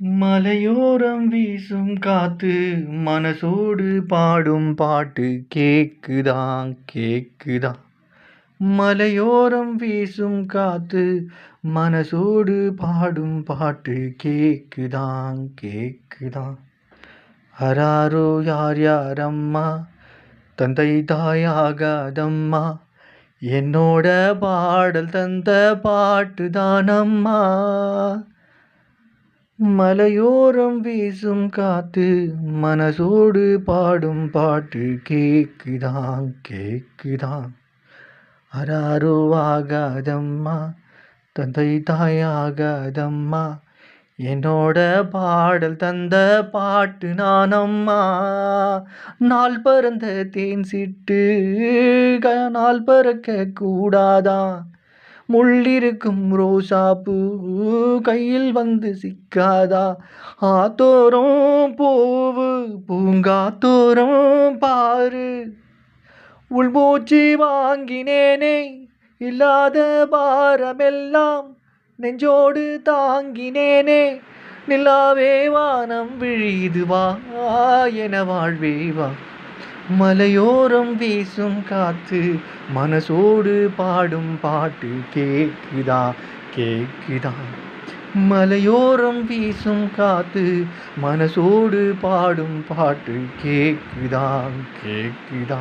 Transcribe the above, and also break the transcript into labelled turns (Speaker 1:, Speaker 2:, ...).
Speaker 1: மலையோரம் வீசும் காத்து மனசோடு பாடும் பாட்டு கேக்குதா கேக்குதா. மலையோரம் வீசும் காத்து மனசோடு பாடும் பாட்டு கேக்குதா கேக்குதா. அராரோ யார் யாரம்மா தந்தை தாயாகாதம்மா, என்னோட பாடல் தந்த பாட்டுதானம்மா. மலையோரம் வீசும் காத்து மனசோடு பாடும் பாட்டு கேக்குதா கேக்குதா. அராரோ ஆகாதம்மா தந்தை தாயாகாதம்மா, என்னோட பாடல் தந்த பாட்டு நானம்மா. நாள் பறந்த தேன் சிட்டு நாள் பறக்க கூடாதா, முள்ளிருக்கும் ரோசா பூ கையில் வந்து சிக்காதா. ஆத்தோரம் பூவு பூங்காத்தோரம் பாரு, உள்மூச்சு வாங்கினேனே இல்லாத பாரமெல்லாம் நெஞ்சோடு தாங்கினேனே. நிலாவே வானம் விழிது வா என வாழ்வே வா. மலையோரம் வீசும் காத்து மனசோடு பாடும் பாட்டு கேக்குதா கேக்குதா. மலையோரம் வீசும் காத்து மனசோடு பாடும் பாட்டு கேக்குதா கேக்குதா.